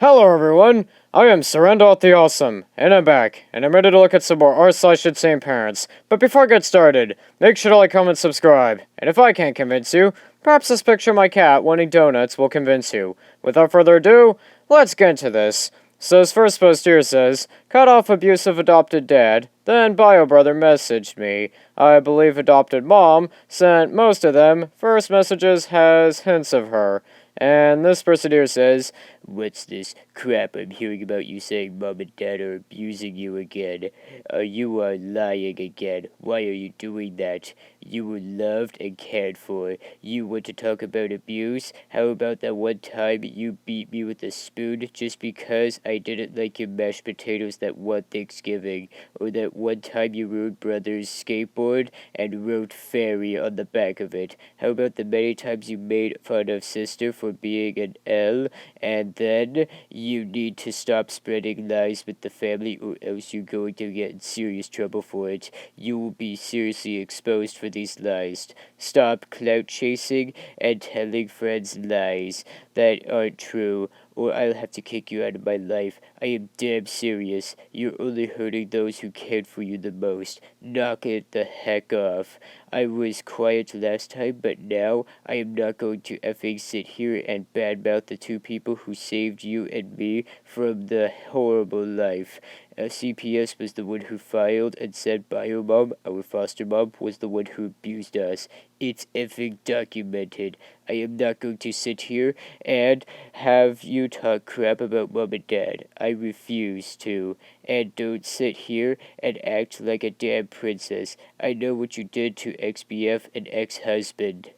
Hello everyone, I am Surrendot the Awesome, and I'm back, and I'm ready to look at some more r/insane parents. But before I get started, make sure to like, comment, subscribe, and if I can't convince you, perhaps this picture of my cat wanting donuts will convince you. Without further ado, let's get into this. So his first post here says, cut off abusive adopted dad, then bio brother messaged me. I believe adopted mom sent most of them, first messages has hints of her. And this person here says, what's this crap I'm hearing about you saying mom and dad are abusing you again? You are lying again. Why are you doing that? You were loved and cared for. You want to talk about abuse? How about that one time you beat me with a spoon just because I didn't like your mashed potatoes that one Thanksgiving? Or that one time you ruined brother's skateboard and wrote fairy on the back of it? How about the many times you made fun of sister for being an L? And then you need to stop spreading lies with the family or else you're going to get in serious trouble for it. You will be seriously exposed for these lies. Stop clout chasing and telling friends lies that aren't true, or I'll have to kick you out of my life. I am damn serious. You're only hurting those who cared for you the most. Knock it the heck off. I was quiet last time, but now I am not going to effing sit here and badmouth the two people who saved you and me from the horrible life. CPS was the one who filed and said bio mom, our foster mom, was the one who abused us. It's effing documented. I am not going to sit here and have you talk crap about mom and dad. I refuse to. And don't sit here and act like a damn princess. I know what you did to XBF and ex-husband.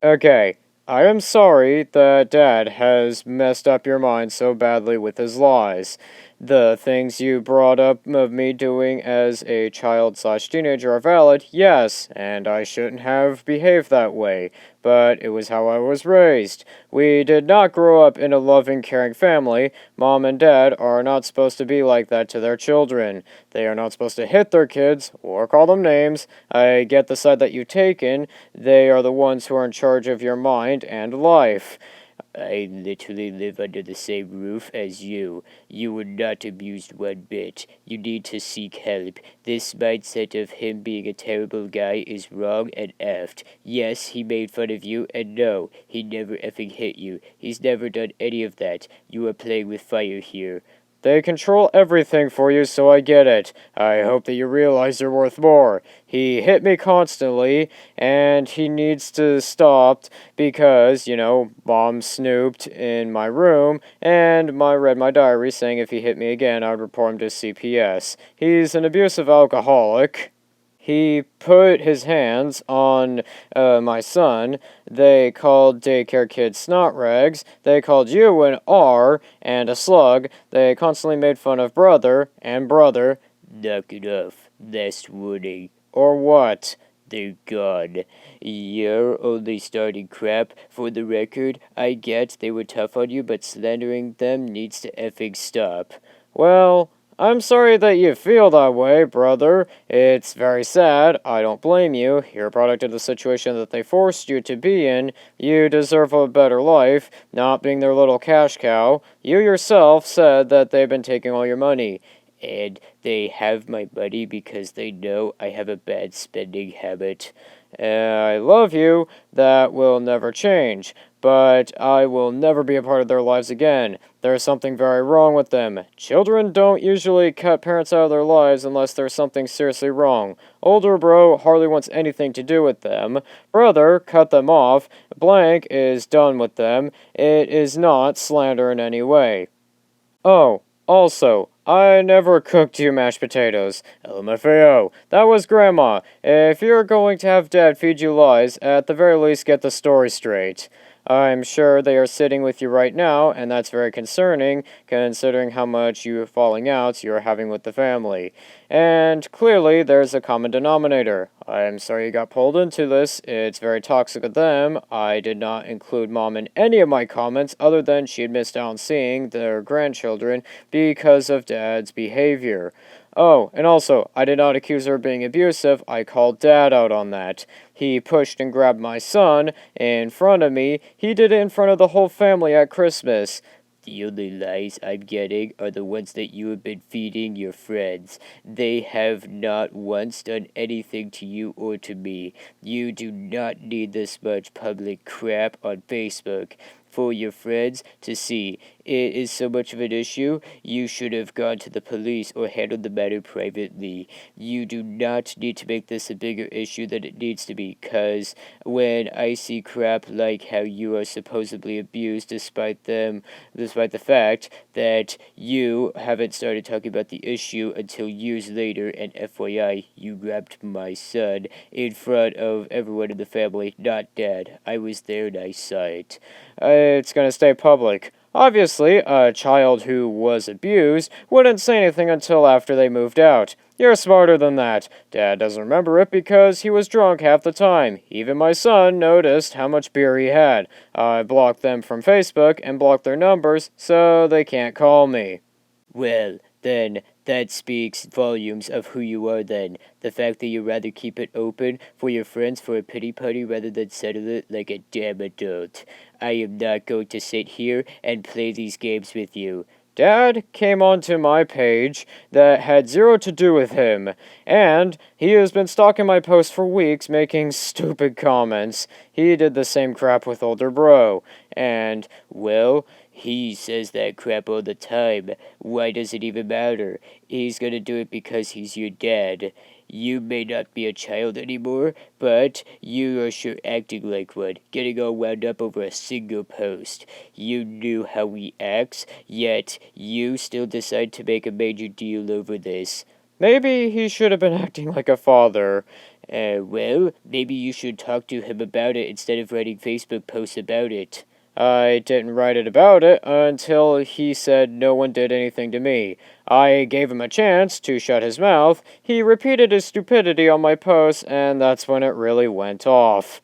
Okay, I am sorry that Dad has messed up your mind so badly with his lies. The things you brought up of me doing as a child/teenager are valid, yes, and I shouldn't have behaved that way, but it was how I was raised. We did not grow up in a loving, caring family. Mom and Dad are not supposed to be like that to their children. They are not supposed to hit their kids or call them names. I get the side that you've taken. They are the ones who are in charge of your mind and life. I literally live under the same roof as you. You were not abused one bit. You need to seek help. This mindset of him being a terrible guy is wrong and effed. Yes, he made fun of you, and no, he never effing hit you. He's never done any of that. You are playing with fire here. They control everything for you, so I get it. I hope that you realize you're worth more. He hit me constantly, and he needs to stop because, Mom snooped in my room, and I read my diary saying if he hit me again, I would report him to CPS. He's an abusive alcoholic. He put his hands on my son. They called daycare kids snot rags. They called you an R and a slug. They constantly made fun of brother and brother. Knock it off. Last warning. Or what? They're gone. You're only starting crap. For the record, I get they were tough on you, but slandering them needs to effing stop. Well, I'm sorry that you feel that way, brother. It's very sad. I don't blame you. You're a product of the situation that they forced you to be in. You deserve a better life, not being their little cash cow. You yourself said that they've been taking all your money. And they have my money because they know I have a bad spending habit. I love you. That will never change. But I will never be a part of their lives again. There's something very wrong with them. Children don't usually cut parents out of their lives unless there's something seriously wrong. Older bro hardly wants anything to do with them. Brother cut them off. Blank is done with them. It is not slander in any way. Oh, also, I never cooked you mashed potatoes. LMFAO. That was Grandma. If you're going to have Dad feed you lies, at the very least get the story straight. I'm sure they are sitting with you right now, and that's very concerning, considering how much falling outs you're having with the family. And clearly, there's a common denominator. I'm sorry you got pulled into this. It's very toxic of them. I did not include Mom in any of my comments, other than she had missed out on seeing their grandchildren because of Dad's behavior. Oh, and also, I did not accuse her of being abusive. I called Dad out on that. He pushed and grabbed my son in front of me. He did it in front of the whole family at Christmas. The only lies I'm getting are the ones that you have been feeding your friends. They have not once done anything to you or to me. You do not need this much public crap on Facebook for your friends to see. It is so much of an issue, you should have gone to the police or handled the matter privately. You do not need to make this a bigger issue than it needs to be, cause when I see crap like how you are supposedly abused despite the fact that you haven't started talking about the issue until years later, and FYI, you grabbed my son in front of everyone in the family, not Dad. I was there and I saw it. It's gonna stay public. Obviously, a child who was abused wouldn't say anything until after they moved out. You're smarter than that. Dad doesn't remember it because he was drunk half the time. Even my son noticed how much beer he had. I blocked them from Facebook and blocked their numbers so they can't call me. Well, then, that speaks volumes of who you are then. The fact that you rather keep it open for your friends for a pity party rather than settle it like a damn adult. I am not going to sit here and play these games with you. Dad came onto my page that had zero to do with him, and he has been stalking my posts for weeks, making stupid comments. He did the same crap with older bro, and, well, he says that crap all the time. Why does it even matter? He's gonna do it because he's your dad. You may not be a child anymore, but you are sure acting like one, getting all wound up over a single post. You knew how he acts, yet you still decide to make a major deal over this. Maybe he should have been acting like a father. Well, maybe you should talk to him about it instead of writing Facebook posts about it. I didn't write it about it until he said no one did anything to me. I gave him a chance to shut his mouth. He repeated his stupidity on my posts, and that's when it really went off.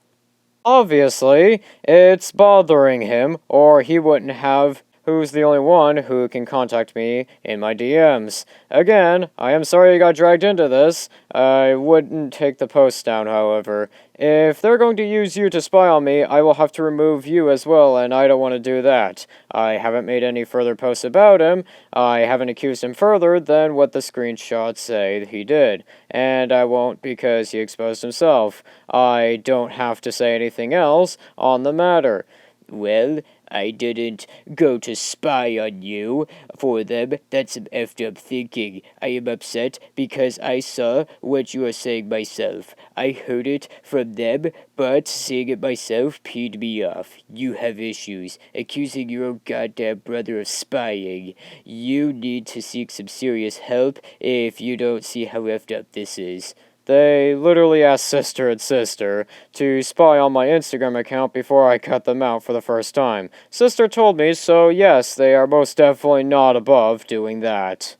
Obviously, it's bothering him, or he wouldn't have. Who's the only one who can contact me in my DMs. Again, I am sorry you got dragged into this. I wouldn't take the post down, however. If they're going to use you to spy on me, I will have to remove you as well, and I don't want to do that. I haven't made any further posts about him. I haven't accused him further than what the screenshots say he did. And I won't because he exposed himself. I don't have to say anything else on the matter. Well, I didn't go to spy on you for them. That's some effed up thinking. I am upset because I saw what you are saying myself. I heard it from them, but seeing it myself peed me off. You have issues. Accusing your own goddamn brother of spying. You need to seek some serious help if you don't see how effed up this is. They literally asked sister and sister to spy on my Instagram account before I cut them out for the first time. Sister told me, so yes, they are most definitely not above doing that.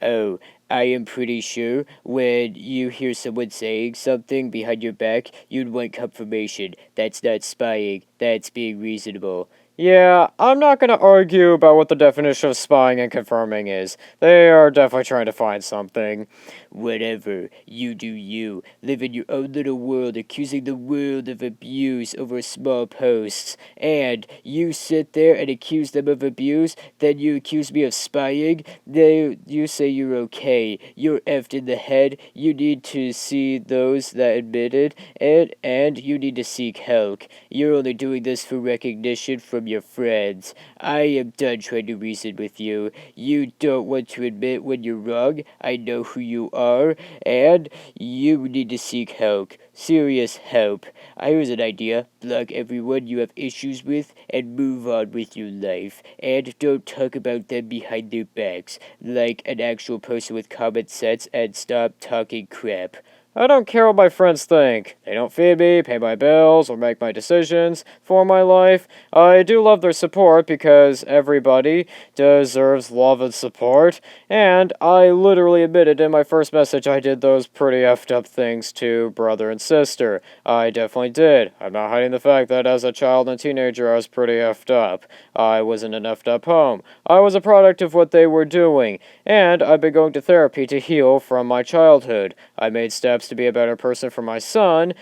Oh, I am pretty sure when you hear someone saying something behind your back, you'd want confirmation. That's not spying, that's being reasonable. Yeah, I'm not gonna argue about what the definition of spying and confirming is. They are definitely trying to find something. Whatever, you do you. Live in your own little world, accusing the world of abuse over small posts. And you sit there and accuse them of abuse, then you accuse me of spying. You say you're okay. You're effed in the head. You need to see those that admitted it, and you need to seek help. You're only doing this for recognition from your friends. I am done trying to reason with you. You don't want to admit when you're wrong. I know who you are, and you need to seek help. Serious help. Here's an idea. Block everyone you have issues with and move on with your life. And don't talk about them behind their backs like an actual person with common sense, and stop talking crap. I don't care what my friends think. They don't feed me, pay my bills, or make my decisions for my life. I do love their support because everybody deserves love and support. And I literally admitted in my first message I did those pretty effed up things to brother and sister. I definitely did. I'm not hiding the fact that as a child and teenager I was pretty effed up. I was in an effed up home. I was a product of what they were doing. And I've been going to therapy to heal from my childhood. I made steps to be a better person for my son,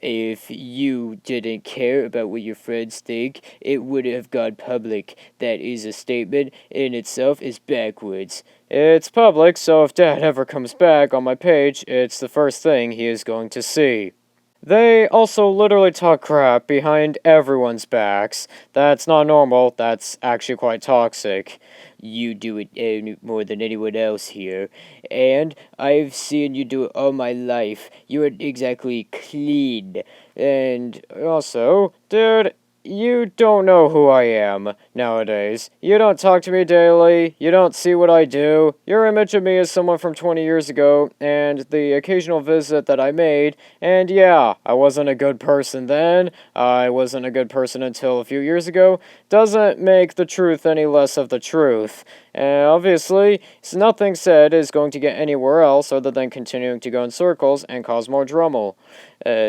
If you didn't care about what your friends think, it would have gone public. That is a statement in itself is backwards. It's public, so if Dad ever comes back on my page, it's the first thing he is going to see. They also literally talk crap behind everyone's backs. That's not normal, that's actually quite toxic. You do it more than anyone else here, and I've seen you do it all my life. You aren't exactly clean. And also, dude, you don't know who I am nowadays. You don't talk to me daily, you don't see what I do. Your image of me is someone from 20 years ago, and the occasional visit that I made, and yeah, I wasn't a good person then, I wasn't a good person until a few years ago, doesn't make the truth any less of the truth. And obviously, nothing said is going to get anywhere else other than continuing to go in circles and cause more drama.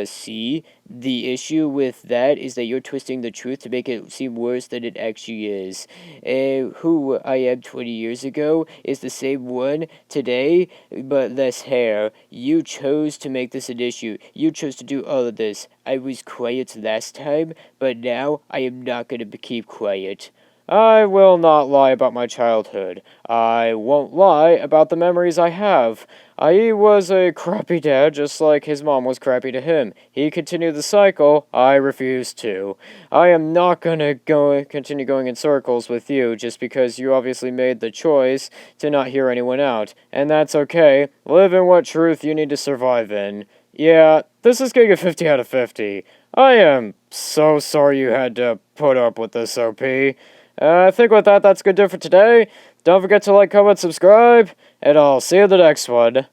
See? The issue with that is that you're twisting the truth to make it seem worse than it actually is. Who I am 20 years ago is the same one today, but less hair. You chose to make this an issue. You chose to do all of this. I was quiet last time, but now I am not going to keep quiet. I will not lie about my childhood. I won't lie about the memories I have. I was a crappy dad just like his mom was crappy to him. He continued the cycle, I refuse to. I am not gonna continue going in circles with you just because you obviously made the choice to not hear anyone out. And that's okay. Live in what truth you need to survive in. Yeah, this is getting a 50 out of 50. I am so sorry you had to put up with this, OP. I think with that, that's good for today. Don't forget to like, comment, subscribe, and I'll see you in the next one.